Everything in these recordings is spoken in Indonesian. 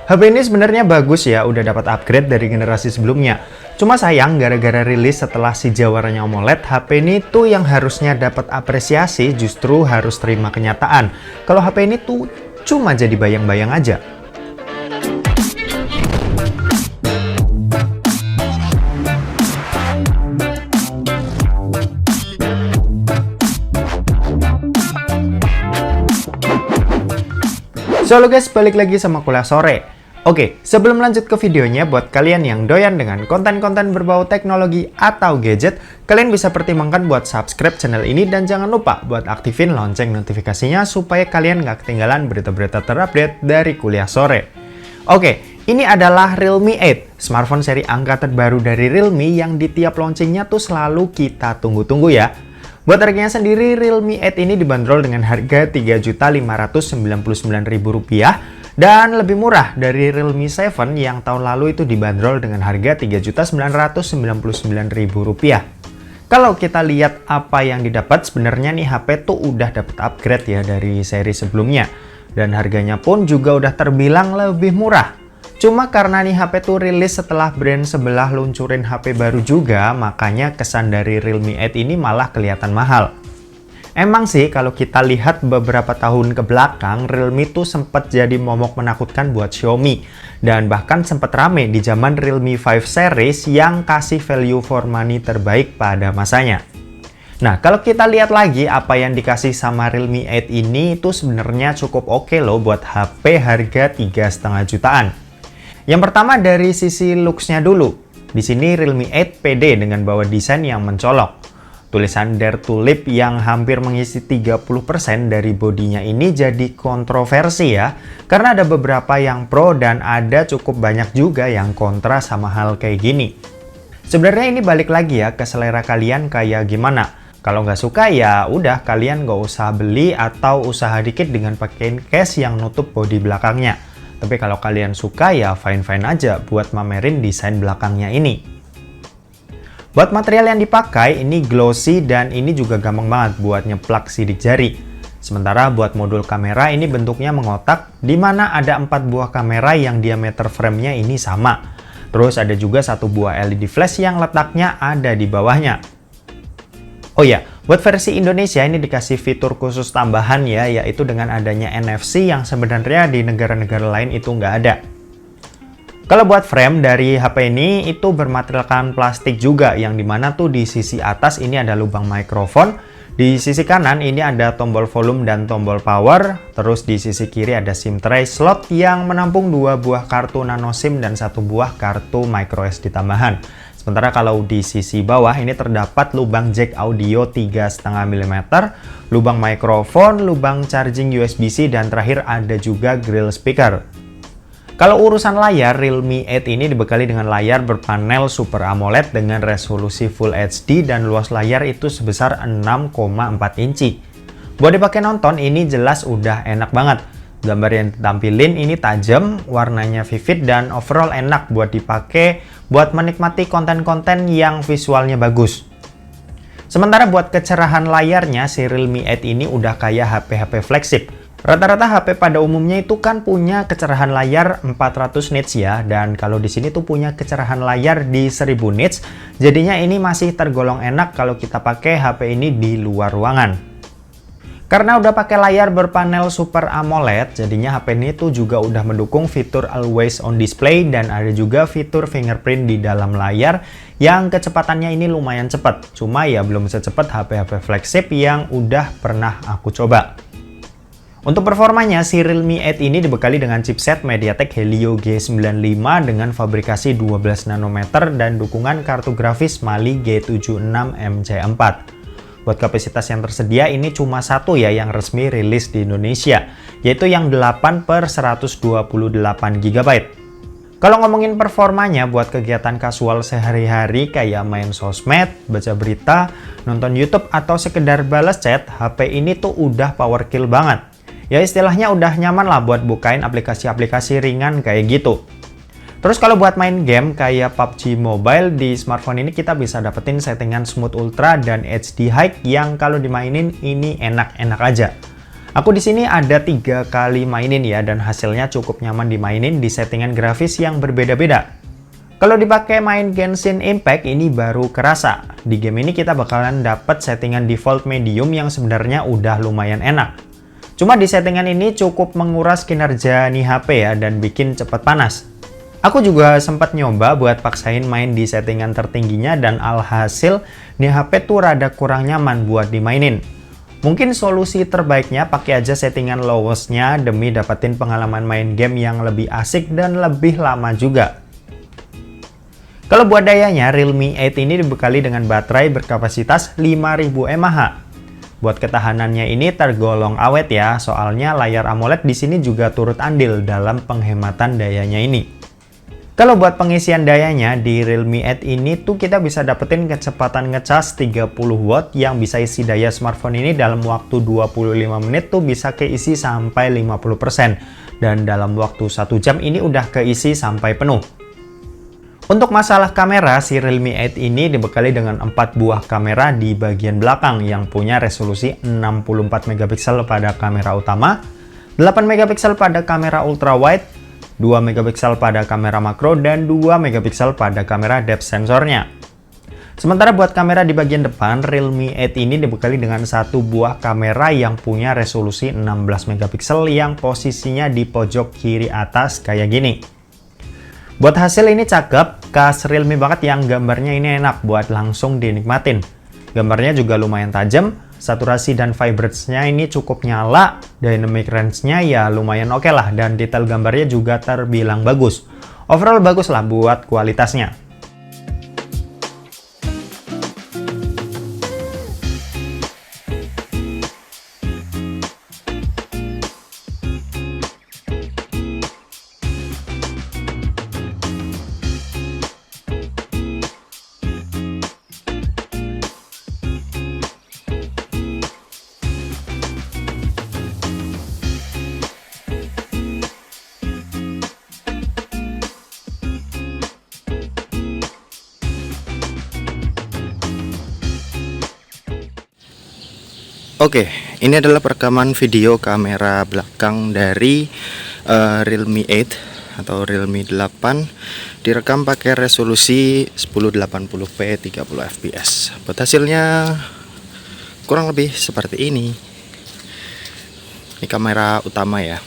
HP ini sebenarnya bagus ya, udah dapat upgrade dari generasi sebelumnya. Cuma sayang gara-gara rilis setelah si warnanya AMOLED, HP ini tuh yang harusnya dapat apresiasi justru harus terima kenyataan. Kalau HP ini tuh cuma jadi bayang-bayang aja. So halo guys, balik lagi sama Kuliah Sore. Oke, sebelum lanjut ke videonya, buat kalian yang doyan dengan konten-konten berbau teknologi atau gadget, kalian bisa pertimbangkan buat subscribe channel ini dan jangan lupa buat aktifin lonceng notifikasinya supaya kalian nggak ketinggalan berita-berita terupdate dari Kuliah Sore. Oke, ini adalah Realme 8, smartphone seri angka terbaru dari Realme yang di tiap launchingnya tuh selalu kita tunggu-tunggu ya. Buat harganya sendiri, Realme 8 ini dibanderol dengan harga Rp3.599.000 dan lebih murah dari Realme 7 yang tahun lalu itu dibanderol dengan harga Rp3.999.000. Kalau kita lihat apa yang didapat, sebenarnya nih HP tuh udah dapat upgrade ya dari seri sebelumnya. Dan harganya pun juga udah terbilang lebih murah. Cuma karena nih HP tuh rilis setelah brand sebelah luncurin HP baru juga, makanya kesan dari Realme 8 ini malah kelihatan mahal. Emang sih kalau kita lihat beberapa tahun ke belakang, Realme tuh sempat jadi momok menakutkan buat Xiaomi. Dan bahkan sempat rame di zaman Realme 5 series yang kasih value for money terbaik pada masanya. Nah, kalau kita lihat lagi apa yang dikasih sama Realme 8 ini itu sebenarnya cukup oke loh buat HP harga 3,5 jutaan. Yang pertama dari sisi looks-nya dulu. Di sini Realme 8 pede dengan bawa desain yang mencolok. Tulisan Dare to Live yang hampir mengisi 30% dari bodinya ini jadi kontroversi ya. Karena ada beberapa yang pro dan ada cukup banyak juga yang kontra sama hal kayak gini. Sebenarnya ini balik lagi ya ke selera kalian kayak gimana. Kalau nggak suka ya udah kalian nggak usah beli atau usaha dikit dengan pakein case yang nutup bodi belakangnya. Tapi kalau kalian suka ya fine-fine aja buat mamerin desain belakangnya ini. Buat material yang dipakai, ini glossy dan ini juga gampang banget buat nyeplak sidik jari. Sementara buat modul kamera ini bentuknya mengotak, di mana ada 4 buah kamera yang diameter framenya ini sama. Terus ada juga 1 buah LED flash yang letaknya ada di bawahnya. Oh ya, buat versi Indonesia ini dikasih fitur khusus tambahan ya, yaitu dengan adanya NFC yang sebenarnya di negara-negara lain itu nggak ada. Kalau buat frame dari HP ini itu bermaterialkan plastik juga yang dimana tuh di sisi atas ini ada lubang mikrofon, di sisi kanan ini ada tombol volume dan tombol power, terus di sisi kiri ada SIM tray slot yang menampung 2 buah kartu nano SIM dan 1 buah kartu microSD tambahan. Sementara kalau di sisi bawah ini terdapat lubang jack audio 3,5 mm, lubang mikrofon, lubang charging USB-C dan terakhir ada juga grill speaker. Kalau urusan layar, Realme 8 ini dibekali dengan layar berpanel Super AMOLED dengan resolusi Full HD dan luas layar itu sebesar 6,4 inci. Buat dipakai nonton, ini jelas udah enak banget. Gambar yang ditampilin ini tajam, warnanya vivid dan overall enak buat dipakai buat menikmati konten-konten yang visualnya bagus. Sementara buat kecerahan layarnya, si Realme 8 ini udah kayak HP-HP flagship. Rata-rata HP pada umumnya itu kan punya kecerahan layar 400 nits ya, dan kalau di sini tuh punya kecerahan layar di 1000 nits, jadinya ini masih tergolong enak kalau kita pakai HP ini di luar ruangan. Karena udah pakai layar berpanel Super AMOLED, jadinya HP ini tuh juga udah mendukung fitur Always On Display dan ada juga fitur fingerprint di dalam layar yang kecepatannya ini lumayan cepat. Cuma ya belum secepat HP-HP flagship yang udah pernah aku coba. Untuk performanya, si Realme 8 ini dibekali dengan chipset MediaTek Helio G95 dengan fabrikasi 12 nanometer dan dukungan kartu grafis Mali G76MC4. Buat kapasitas yang tersedia ini cuma satu ya yang resmi rilis di Indonesia, yaitu yang 8/128 GB. Kalau ngomongin performanya buat kegiatan kasual sehari-hari kayak main sosmed, baca berita, nonton YouTube atau sekedar balas chat, HP ini tuh udah power kill banget. Ya istilahnya udah nyaman lah buat bukain aplikasi-aplikasi ringan kayak gitu. Terus kalau buat main game kayak PUBG Mobile di smartphone ini kita bisa dapetin settingan Smooth Ultra dan HD High yang kalau dimainin ini enak-enak aja. Aku di sini ada 3 kali mainin ya, dan hasilnya cukup nyaman dimainin di settingan grafis yang berbeda-beda. Kalau dipakai main Genshin Impact ini baru kerasa. Di game ini kita bakalan dapat settingan default medium yang sebenarnya udah lumayan enak. Cuma di settingan ini cukup menguras kinerja nih HP ya, dan bikin cepat panas. Aku juga sempat nyoba buat paksain main di settingan tertingginya, dan alhasil nih HP tuh rada kurang nyaman buat dimainin. Mungkin solusi terbaiknya pakai aja settingan lowest-nya demi dapetin pengalaman main game yang lebih asik dan lebih lama juga. Kalau buat dayanya, Realme 8 ini dibekali dengan baterai berkapasitas 5000 mAh. Buat ketahanannya ini tergolong awet ya, soalnya layar AMOLED di sini juga turut andil dalam penghematan dayanya ini. Kalau buat pengisian dayanya di Realme 8 ini tuh kita bisa dapetin kecepatan ngecas 30 watt yang bisa isi daya smartphone ini dalam waktu 25 menit tuh bisa keisi sampai 50%, dan dalam waktu 1 jam ini udah keisi sampai penuh. Untuk masalah kamera, si Realme 8 ini dibekali dengan 4 buah kamera di bagian belakang yang punya resolusi 64 megapiksel pada kamera utama, 8 megapiksel pada kamera ultrawide, 2 megapiksel pada kamera makro, dan 2 megapiksel pada kamera depth sensornya. Sementara buat kamera di bagian depan, Realme 8 ini dibekali dengan 1 buah kamera yang punya resolusi 16 megapiksel yang posisinya di pojok kiri atas kayak gini. Buat hasil ini cakep, khas Realme banget yang gambarnya ini enak buat langsung dinikmatin. Gambarnya juga lumayan tajam, saturasi dan vibrance-nya ini cukup nyala, dynamic range-nya ya lumayan oke lah, dan detail gambarnya juga terbilang bagus. Overall bagus lah buat kualitasnya. Oke, ini adalah perekaman video kamera belakang dari Realme 8 atau Realme 8, direkam pakai resolusi 1080p 30 fps. Buat hasilnya kurang lebih seperti ini. Ini kamera utama ya.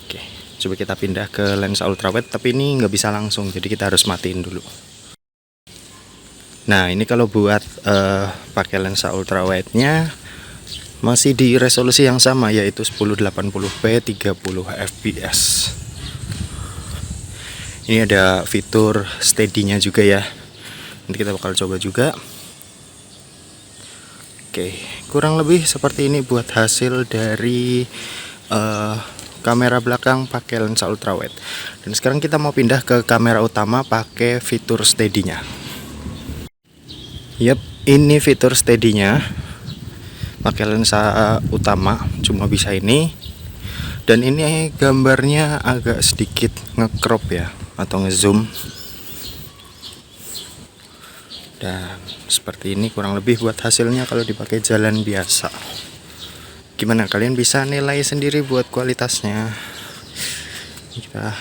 Oke, coba kita pindah ke lensa ultrawide, tapi ini nggak bisa langsung, jadi kita harus matiin dulu. Nah, ini kalau buat pakai lensa ultrawide-nya masih di resolusi yang sama, yaitu 1080p 30 fps. Ini ada fitur steady-nya juga ya. Nanti kita bakal coba juga. Oke, kurang lebih seperti ini buat hasil dari kamera belakang pakai lensa ultrawide. Dan sekarang kita mau pindah ke kamera utama pakai fitur steady-nya. Yap, ini fitur steady-nya pakai lensa utama, cuma bisa ini. Dan ini gambarnya agak sedikit nge-crop ya, atau nge-zoom. Dan seperti ini kurang lebih buat hasilnya kalau dipakai jalan biasa. Gimana, kalian bisa nilai sendiri buat kualitasnya. Kita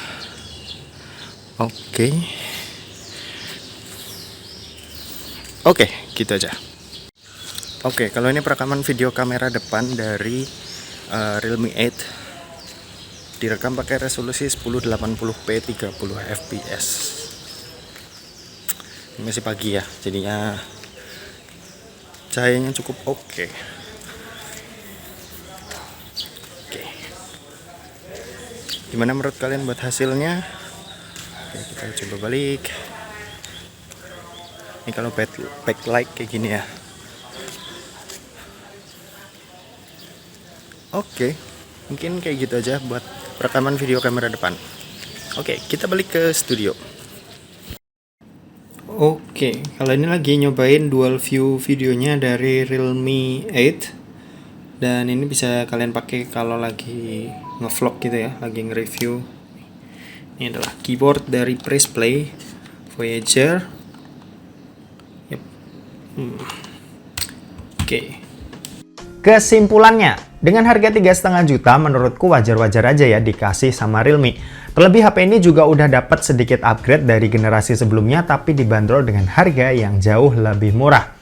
Oke, gitu aja. Oke, kalau ini perekaman video kamera depan dari Realme 8, direkam pakai resolusi 1080p 30 fps. Ini masih pagi ya, jadinya cahayanya cukup oke. Gimana menurut kalian buat hasilnya? Oke, kita coba balik. Ini kalau backlight kayak gini ya. Oke, mungkin kayak gitu aja buat rekaman video kamera depan. Oke, kita balik ke studio. Oke, kalau ini lagi nyobain dual view videonya dari Realme 8. Dan ini bisa kalian pakai kalau lagi ngevlog gitu ya, lagi nge-review. Ini adalah keyboard dari Press Play Voyager. Kesimpulannya, Dengan harga 3,5 juta, menurutku wajar-wajar aja ya dikasih sama Realme. Terlebih HP ini juga udah dapat sedikit upgrade dari generasi sebelumnya, tapi dibanderol dengan harga yang jauh lebih murah.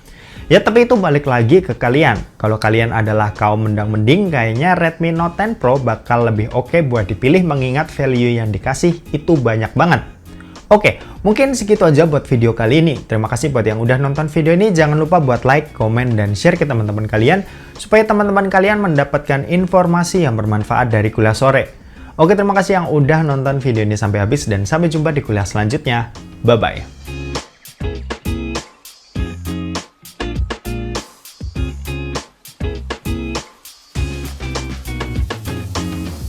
Ya tapi itu balik lagi ke kalian. Kalau kalian adalah kaum mendang-mending, kayaknya Redmi Note 10 Pro bakal lebih oke buat dipilih mengingat value yang dikasih itu banyak banget. Oke, mungkin segitu aja buat video kali ini. Terima kasih buat yang udah nonton video ini. Jangan lupa buat like, komen, dan share ke teman-teman kalian supaya teman-teman kalian mendapatkan informasi yang bermanfaat dari kuliah sore. Oke, terima kasih yang udah nonton video ini sampai habis dan sampai jumpa di kuliah selanjutnya. Bye-bye.